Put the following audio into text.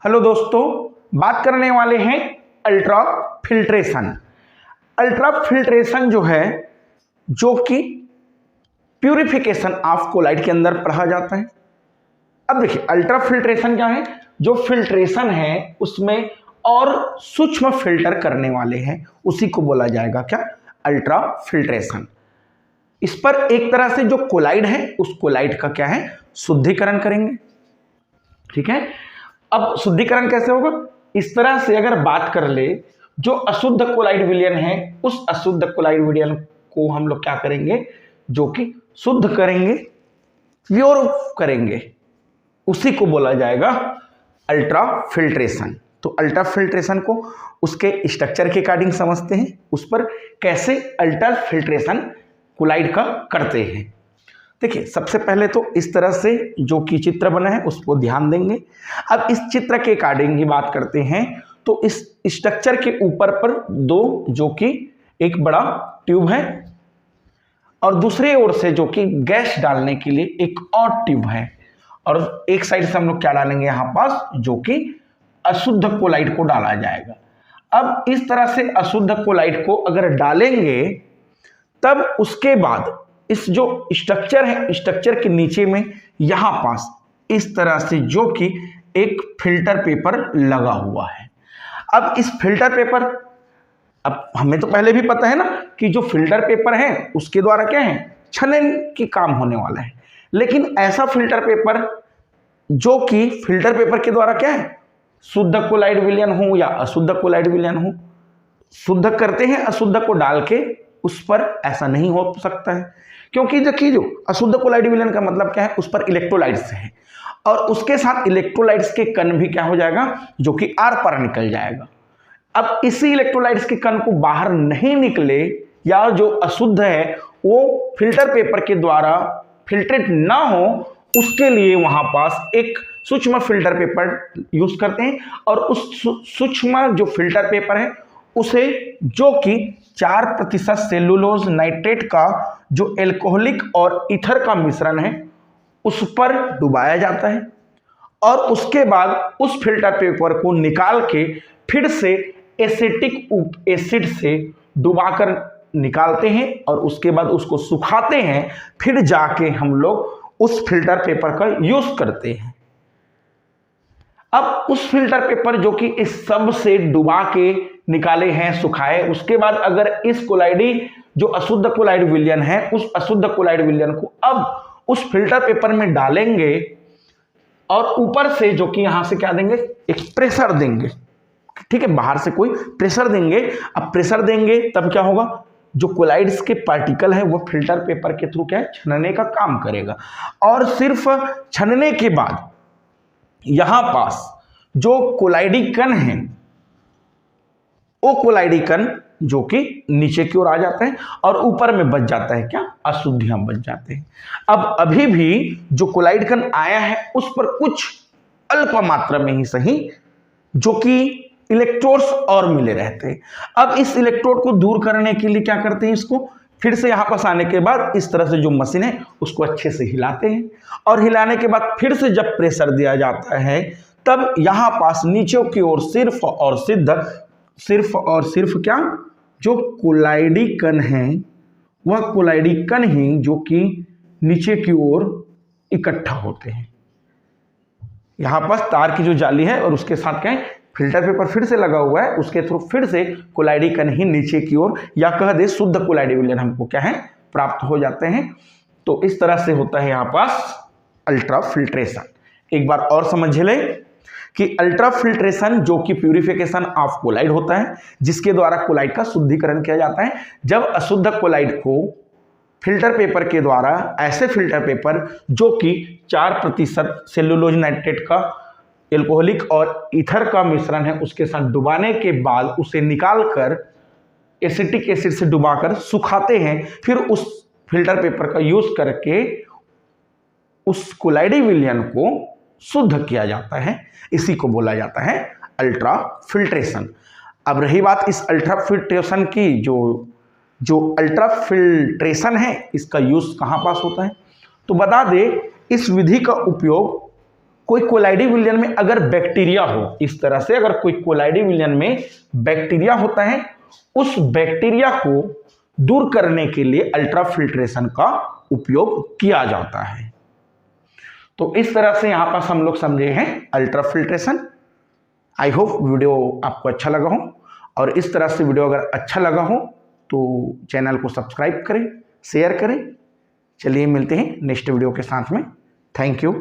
Hello दोस्तों, बात करने वाले हैं अल्ट्रा फिल्ट्रेशन। अल्ट्रा फिल्ट्रेशन जो है, जो कि प्यूरिफिकेशन ऑफ कोलाइड के अंदर पढ़ा जाता है। अब देखिए अल्ट्रा फिल्ट्रेशन क्या है। जो फिल्ट्रेशन है उसमें और सूक्ष्म फिल्टर करने वाले हैं, उसी को बोला जाएगा क्या, अल्ट्रा फिल्ट्रेशन। इस पर एक तरह से जो कोलाइड है उस कोलाइड का क्या है, शुद्धिकरण करेंगे। ठीक है, अब शुद्धिकरण कैसे होगा, इस तरह से अगर बात कर ले, जो अशुद्ध कोलाइड विलयन है उस अशुद्ध कोलाइड विलयन को हम लोग क्या करेंगे, जो कि शुद्ध करेंगे, प्योर करेंगे, उसी को बोला जाएगा अल्ट्रा फिल्ट्रेशन। तो अल्ट्रा फिल्ट्रेशन को उसके स्ट्रक्चर के अकॉर्डिंग समझते हैं, उस पर कैसे अल्ट्रा फिल्ट्रेशन कोलाइड का करते हैं। देखिए सबसे पहले तो इस तरह से जो कि चित्र बना है उस पर ध्यान देंगे। अब इस चित्र के अकॉर्डिंग ही बात करते हैं, तो इस स्ट्रक्चर के ऊपर पर दो जो कि एक बड़ा ट्यूब है और दूसरे ओर से जो कि गैस डालने के लिए एक और ट्यूब है, और एक साइड से हम लोग क्या डालेंगे यहाँ पास, जो कि अशुद्ध कोलाइड को डाला जाएगा। अब इस तरह से अशुद्ध कोलाइड को अगर डालेंगे, तब उसके बाद इस जो स्ट्रक्चर है, स्ट्रक्चर के नीचे में यहां पास इस तरह से जो कि एक फिल्टर पेपर लगा हुआ है। अब इस फिल्टर पेपर, अब हमें तो पहले भी पता है ना कि जो फिल्टर पेपर है उसके द्वारा क्या है, छनन की काम होने वाला है। लेकिन ऐसा फिल्टर पेपर जो कि फिल्टर पेपर के द्वारा क्या है, शुद्ध कोलाइड विलयन हो या अशुद्ध कोलाइड विलयन हो, शुद्ध करते हैं अशुद्ध को डाल के, उस पर ऐसा नहीं हो सकता है। क्योंकि देखिए जो अशुद्ध कोलाइड विलयन का मतलब क्या है, उस पर इलेक्ट्रोलाइट्स है और उसके साथ इलेक्ट्रोलाइट्स के कण भी क्या हो जाएगा, जो कि आर पार निकल जाएगा। अब इसी इलेक्ट्रोलाइट्स के कण को बाहर नहीं निकले, या जो अशुद्ध है वो फिल्टर पेपर के द्वारा फिल्ट्रेट ना हो, उसके लिए वहां पास एक सूक्ष्म फिल्टर पेपर यूज करते हैं। और उस सूक्ष्म जो फिल्टर पेपर है उसे, जो कि 4% सेलुलोज नाइट्रेट का जो एल्कोहलिक और ईथर का मिश्रण है उस पर डुबाया जाता है, और उसके बाद उस फिल्टर पेपर को निकाल के फिर से एसिटिक एसिड से डुबाकर निकालते हैं, और उसके बाद उसको सुखाते हैं, फिर जाके हम लोग उस फिल्टर पेपर का यूज करते हैं। अब उस फिल्टर पेपर जो कि इस सब से डुबा के निकाले हैं, सुखाए, उसके बाद अगर इस कोलाइडी जो अशुद्ध कोलाइड विलयन है, उस अशुद्ध कोलाइड विलयन को अब उस फिल्टर पेपर में डालेंगे, और ऊपर से जो कि यहां से क्या देंगे, एक प्रेशर देंगे। ठीक है, बाहर से कोई प्रेशर देंगे। अब प्रेशर देंगे तब क्या होगा, जो कोलाइड्स के पार्टिकल है वो फिल्टर पेपर के थ्रू क्या है, छनने का काम करेगा। और सिर्फ छनने के बाद यहां पास जो कोलाइडी कण है, वो कोलाइडी कण जो कि नीचे की ओर आ जाते हैं और ऊपर में बच जाता है क्या, अशुद्धियां बच जाते हैं। अब अभी भी जो कोलाइड कण आया है उस पर कुछ अल्प मात्रा में ही सही जो कि इलेक्ट्रोड्स और मिले रहते हैं। अब इस इलेक्ट्रोड को दूर करने के लिए क्या करते हैं, इसको फिर से यहां पास आने के बाद इस तरह से जो मशीन है उसको अच्छे से हिलाते हैं, और हिलाने के बाद फिर से जब प्रेशर दिया जाता है, तब यहां पास नीचे की ओर सिर्फ और सिर्फ क्या, जो कोलाइडी कण है वह कोलाइडी कण ही जो कि नीचे की ओर इकट्ठा होते हैं। यहां पास तार की जो जाली है और उसके साथ क्या है, फिल्टर पेपर फिर से लगा हुआ है, उसके थ्रू फिर से कोलाइडी कण ही नीचे की ओर, या कह दे शुद्ध कोलाइडी विलयन हमको क्या है, प्राप्त हो जाते हैं। तो इस तरह से होता है यहां पास अल्ट्रा फिल्ट्रेशन। एक बार और समझ ले कि अल्ट्रा फिल्ट्रेशन जो कि प्यूरिफिकेशन ऑफ कोलाइड होता है, जिसके द्वारा कोलाइड का शुद्धिकरण किया जाता है। जब अशुद्ध कोलाइड को फिल्टर पेपर के द्वारा, ऐसे फिल्टर पेपर जो कि 4% सेलुलोज नाइट्रेट का एल्कोहलिक और ईथर का मिश्रण है उसके साथ डुबाने के बाद उसे निकालकर एसिटिक एसिड से डुबाकर सुखाते हैं, फिर उस फिल्टर पेपर का यूज करके उस कोलाइडी विलयन को शुद्ध किया जाता है। इसी को बोला जाता है अल्ट्रा फिल्ट्रेशन। अब रही बात इस अल्ट्रा फिल्ट्रेशन की, जो अल्ट्रा फिल्ट्रेशन है इसका यूज कहां पास होता है, तो बता दे इस विधि का उपयोग कोई कोलाइडी विलयन में अगर बैक्टीरिया हो, इस तरह से अगर कोई कोलाइडी विलयन में बैक्टीरिया होता है, उस बैक्टीरिया को दूर करने के लिए अल्ट्राफिल्ट्रेशन का उपयोग किया जाता है। तो इस तरह से यहां पर हम लोग समझे हैं अल्ट्राफिल्ट्रेशन। आई होप वीडियो आपको अच्छा लगा हो, और इस तरह से वीडियो अगर अच्छा लगा हो तो चैनल को सब्सक्राइब करें, शेयर करें। चलिए मिलते हैं नेक्स्ट वीडियो के साथ में। Thank you.